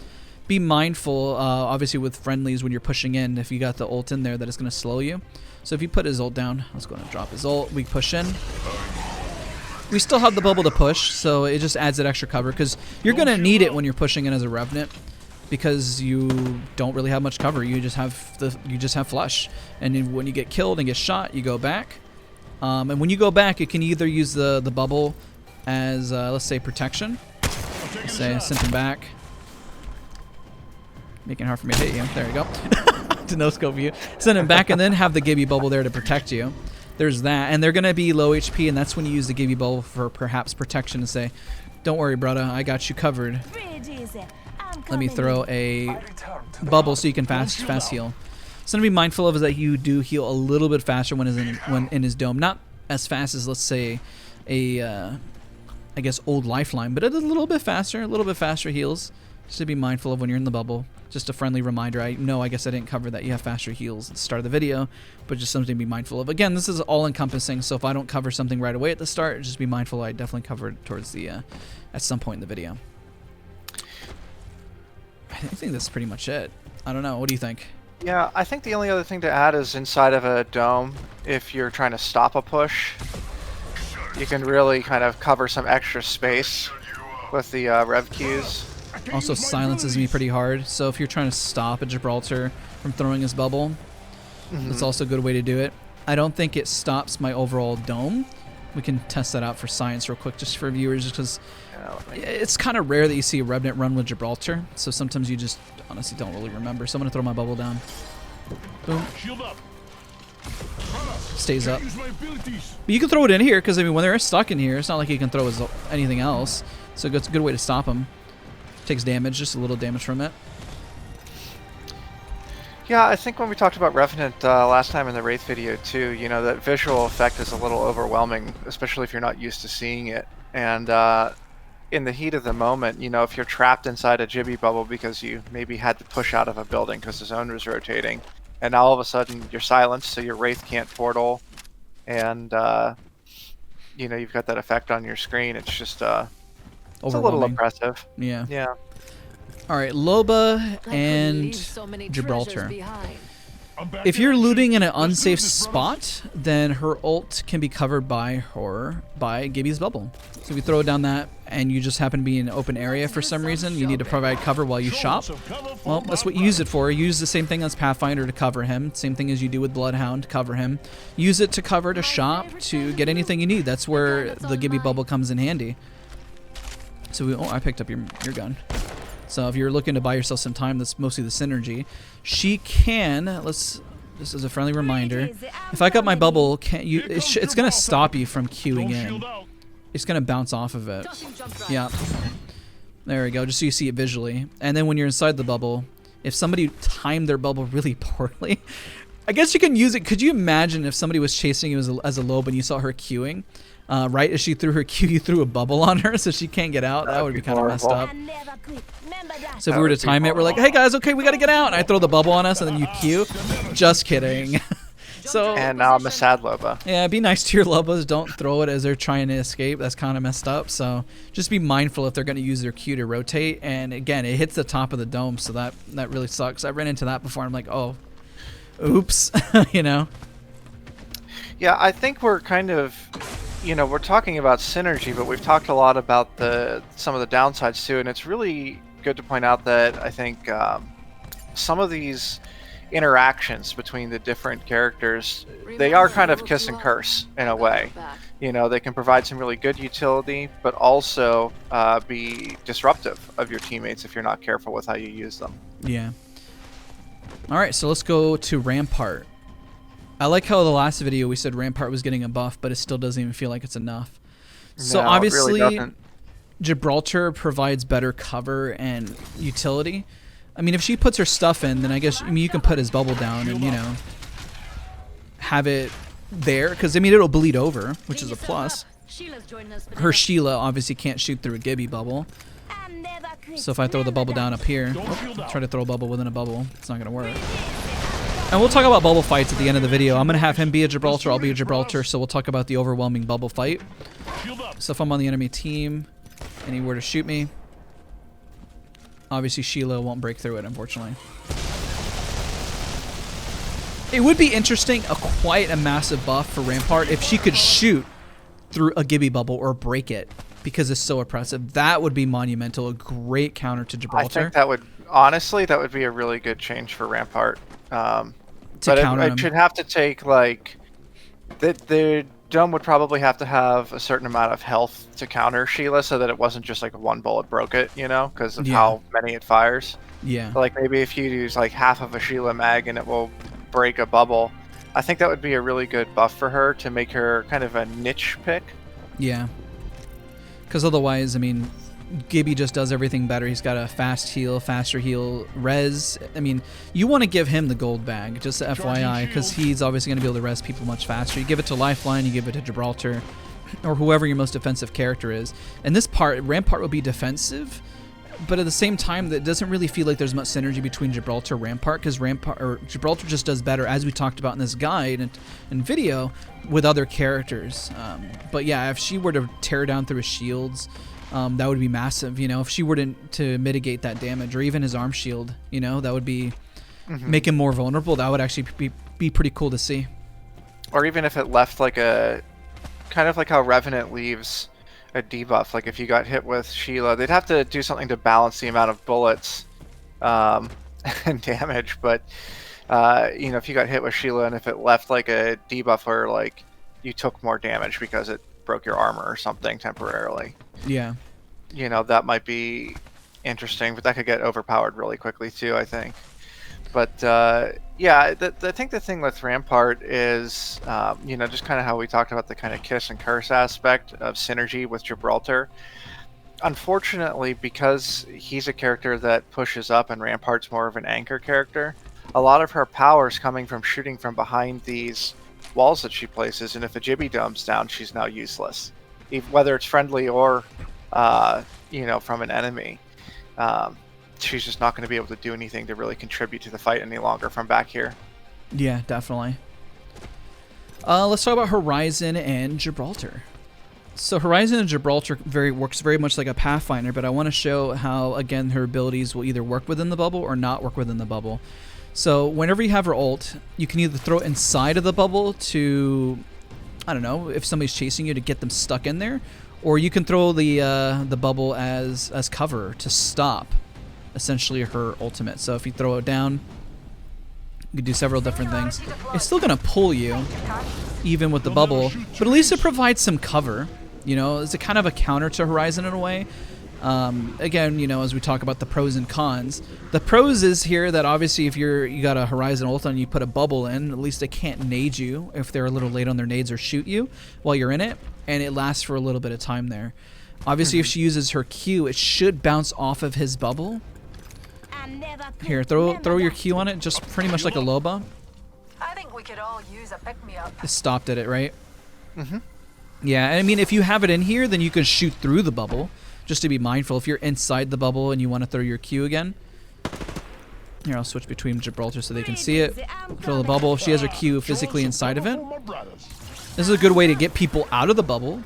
Be mindful, obviously with friendlies when you're pushing in, if you got the ult in there, that it's going to slow you. So if you put his ult down, let's go and drop his ult. We push in. We still have the bubble to push, so it just adds that extra cover because you're going to need it when you're pushing in as a Revenant because you don't really have much cover. You just have flush, and then when you get killed and get shot, you go back. And when you go back, you can either use the bubble as let's say protection. Let's say send him back. Making it hard for me to hit you. There you go. To no scope you. Send him back and then have the Gibby bubble there to protect you. There's that. And they're going to be low HP, and that's when you use the Gibby bubble for perhaps protection and say, don't worry, brother, I got you covered. Let me throw a bubble so you can fast heal. Something to be mindful of is that you do heal a little bit faster when in his dome. Not as fast as, let's say, I guess, old Lifeline, but a little bit faster heals. Just to be mindful of when you're in the bubble. Just a friendly reminder. I know, I guess I didn't cover that you have faster heals at the start of the video, but just something to be mindful of. Again, this is all encompassing, so if I don't cover something right away at the start, just be mindful I definitely cover it towards the, at some point in the video. I think that's pretty much it. I don't know. What do you think? Yeah, I think the only other thing to add is inside of a dome, if you're trying to stop a push, you can really kind of cover some extra space with the rev queues. Also silences me pretty hard, so if you're trying to stop a Gibraltar from throwing his bubble, that's also a good way to do it. I don't think it stops my overall dome. We can test that out for science real quick just for viewers, just because it's kind of rare that you see a Revenant run with Gibraltar, so sometimes you just honestly don't really remember. So I'm going to throw my bubble down. Boom. Stays up. But you can throw it in here, because I mean, when they're stuck in here, it's not like you can throw anything else, so it's a good way to stop them. Takes damage, just a little damage from it. Yeah, I think when we talked about Revenant last time in the Wraith video too, you know, that visual effect is a little overwhelming, especially if you're not used to seeing it. And in the heat of the moment, you know, if you're trapped inside a Gibby bubble because you maybe had to push out of a building because the zone was rotating, and now all of a sudden you're silenced, so your Wraith can't portal, and you know, you've got that effect on your screen. It's just it's a little oppressive. Yeah. Yeah. All right, Loba and Gibraltar. If you're looting in an unsafe spot, then her ult can be covered by Gibby's bubble. So if you throw it down that and you just happen to be in an open area for some reason, you need to provide cover while you shop. Well, that's what you use it for. Use the same thing as Pathfinder to cover him. Same thing as you do with Bloodhound to cover him. Use it to cover, to shop, to get anything you need. That's where the Gibby bubble comes in handy. So I picked up your gun. So if you're looking to buy yourself some time, that's mostly the synergy. She can, just as a friendly reminder, if I got my bubble, it's going to stop you from queuing in. it's gonna bounce off of it. Yeah. There we go, just so you see it visually. And then when you're inside the bubble, if somebody timed their bubble really poorly, I guess you can use it. Could you imagine if somebody was chasing you as a Loba and you saw her queuing? Right as she threw her Q, you threw a bubble on her so she can't get out. That would be kind of messed up. So if we were to time it, we're like, hey guys, okay, we gotta get out. And I throw the bubble on us and then you Q. Just kidding. So And now I'm a sad Loba. yeah, be nice to your Lobas. Don't throw it as they're trying to escape. That's kind of messed up. So just be mindful if they're going to use their Q to rotate. And again, it hits the top of the dome, so that really sucks. I ran into that before. I'm like, oh, oops, you know. Yeah, I think we're kind of, you know, we're talking about synergy, but we've talked a lot about some of the downsides too. And it's really good to point out that I think some of these interactions between the different characters, they are kind of kiss and curse in a way. You know, they can provide some really good utility, but also be disruptive of your teammates if you're not careful with how you use them. Yeah. All right, so let's go to Rampart. I like how the last video we said Rampart was getting a buff, but it still doesn't even feel like it's enough. So No, it obviously, really doesn't. Gibraltar provides better cover and utility. I mean, if she puts her stuff in, then I guess you can put his bubble down and, you know, have it there. Because, I mean, it'll bleed over, which is a plus. Her Sheila obviously can't shoot through a Gibby bubble. So if I throw the bubble down up here, try to throw a bubble within a bubble, it's not going to work. And we'll talk about bubble fights at the end of the video. I'm going to have him be a Gibraltar, I'll be a Gibraltar, so we'll talk about the overwhelming bubble fight. So if I'm on the enemy team and he were to shoot me, obviously Sheila won't break through it, unfortunately. It would be interesting, quite a massive buff for Rampart if she could shoot through a Gibby bubble or break it, because it's so oppressive. That would be monumental, a great counter to Gibraltar. I think that would, honestly, that would be a really good change for Rampart. But it should have to take, like, the Dome would probably have to have a certain amount of health to counter Sheila so that it wasn't just like one bullet broke it, you know, because of how many it fires. Yeah. But like maybe if you use like half of a Sheila mag and it will break a bubble, I think that would be a really good buff for her to make her kind of a niche pick. Yeah. Because otherwise, I mean, Gibby just does everything better. He's got a fast heal, faster heal, res. I mean, you want to give him the gold bag, just FYI, because he's obviously going to be able to res people much faster. You give it to Lifeline, you give it to Gibraltar, or whoever your most defensive character is. And this part, Rampart will be defensive, but at the same time, that doesn't really feel like there's much synergy between Gibraltar and Rampart, because Gibraltar just does better, as we talked about in this guide and video, with other characters. But yeah, if she were to tear down through his shields, that would be massive, you know, if she were to mitigate that damage, or even his arm shield, you know, that would be make him more vulnerable. That would actually be pretty cool to see. Or even if it left like a, kind of like how Revenant leaves a debuff, like if you got hit with Sheila, they'd have to do something to balance the amount of bullets and damage, but you know, if you got hit with Sheila and if it left like a debuff where like you took more damage because it broke your armor or something temporarily. Yeah. You know, that might be interesting, but that could get overpowered really quickly too, I think. But yeah, I think the thing with Rampart is, you know, just kind of how we talked about the kind of kiss and curse aspect of synergy with Gibraltar. Unfortunately, because he's a character that pushes up and Rampart's more of an anchor character, a lot of her power is coming from shooting from behind these walls that she places, and if a Gibby dome's down, she's now useless. Whether it's friendly or, you know, from an enemy. She's just not going to be able to do anything to really contribute to the fight any longer from back here. Yeah, definitely. Let's talk about Horizon and Gibraltar. So Horizon and Gibraltar works very much like a Pathfinder, but I want to show how, again, her abilities will either work within the bubble or not work within the bubble. So whenever you have her ult, you can either throw it inside of the bubble to, I don't know, if somebody's chasing you, to get them stuck in there, or you can throw the bubble as cover to stop, essentially, her ultimate. So if you throw it down, you can do several different things. It's still going to pull you, even with the bubble, but at least it provides some cover. You know, it's a kind of a counter to Horizon in a way. Again, you know, as we talk about the pros and cons, the pros is here that obviously if you got a Horizon ult and you put a bubble in, at least they can't nade you if they're a little late on their nades or shoot you while you're in it. and it lasts for a little bit of time there. Obviously, if she uses her Q, it should bounce off of his bubble. Here, throw your Q on it, just pretty much like a Loba. I think we could all use a pick-me-up. It stopped at it, right? Yeah, and I mean, if you have it in here, then you can shoot through the bubble. Just to be mindful, if you're inside the bubble and you want to throw your Q again. Here, I'll switch between Gibraltar so they can see it. Throw the bubble. If she has her Q physically inside of it. This is a good way to get people out of the bubble.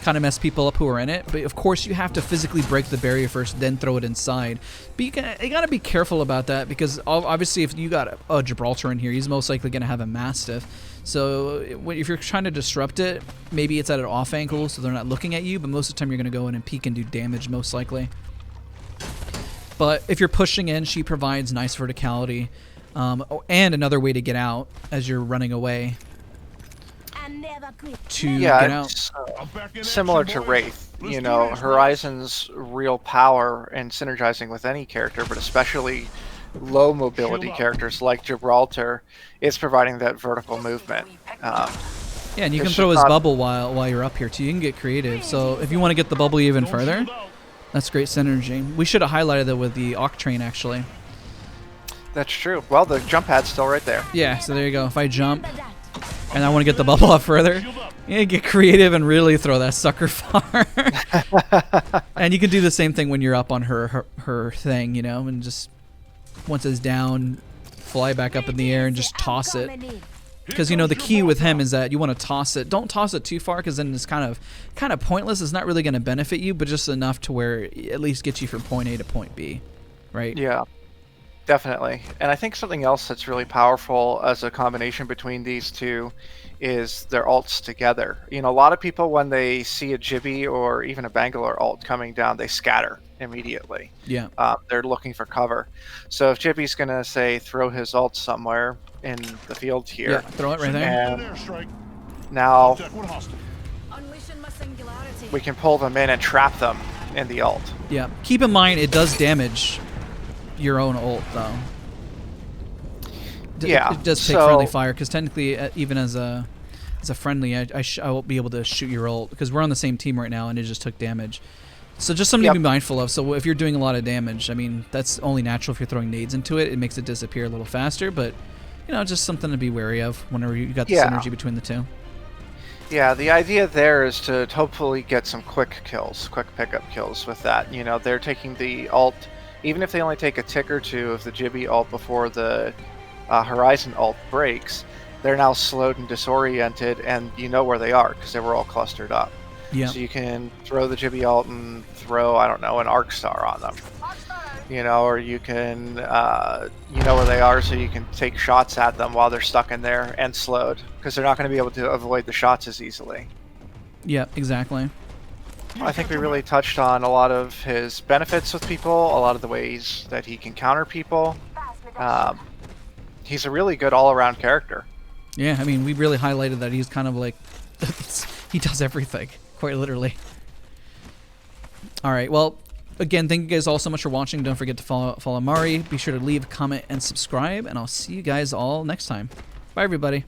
Kind of mess people up who are in it. But of course, you have to physically break the barrier first, then throw it inside. But you gotta be careful about that, because obviously if you got a Gibraltar in here, he's most likely going to have a Mastiff. So if you're trying to disrupt it, maybe it's at an off angle so they're not looking at you, but most of the time you're going to go in and peek and do damage most likely. But if you're pushing in, she provides nice verticality, and another way to get out as you're running away. To get out. Similar to Wraith. You know, Horizon's real power in synergizing with any character, but especially low mobility characters like Gibraltar, is providing that vertical movement. Yeah, and you can throw his bubble while you're up here too. You can get creative. So if you want to get the bubble even further, that's great synergy. We should have highlighted that with the Octane actually. That's true. Well, the jump pad's still right there. Yeah, so there you go. If I jump and I want to get the bubble up further, yeah, get creative and really throw that sucker far. And you can do the same thing when you're up on her thing, you know, and just once it's down, fly back up in the air and just toss it. Because, you know, the key with him is that you want to toss it. Don't toss it too far, because then it's kind of pointless. It's not really going to benefit you, but just enough to where it at least gets you from point A to point B, right? Yeah, definitely. And I think something else that's really powerful as a combination between these two is their ults together. You know, a lot of people, when they see a Gibby or even a Bangalore ult coming down, they scatter immediately. Yeah. They're looking for cover. So if Gibby's going to, say, throw his ult somewhere in the field here. Yeah, throw it right there. And now we can pull them in and trap them in the ult. Yeah. Keep in mind, it does damage your own ult, though. Yeah. It does take friendly fire, because technically, even as a friendly, I won't be able to shoot your ult, because we're on the same team right now, and it just took damage. So just something to be mindful of. So if you're doing a lot of damage, I mean, that's only natural if you're throwing nades into it. It makes it disappear a little faster, but, you know, just something to be wary of whenever you got the synergy between the two. Yeah, the idea there is to hopefully get some quick kills, quick pickup kills with that. You know, they're taking the ult, even if they only take a tick or two of the Gibby ult before the Horizon ult breaks, they're now slowed and disoriented, and you know where they are because they were all clustered up. Yeah. So you can throw the Gibby ult and throw, I don't know, an Arc Star on them. You know, or you can, you know where they are, so you can take shots at them while they're stuck in there and slowed, because they're not going to be able to avoid the shots as easily. Yeah, exactly. I think we really touched on a lot of his benefits with people, a lot of the ways that he can counter people. He's a really good all-around character. Yeah, I mean, we really highlighted that he's kind of like, he does everything, quite literally. All right, well, again, thank you guys all so much for watching. Don't forget to follow Mari. Be sure to leave a comment and subscribe, and I'll see you guys all next time. Bye, everybody.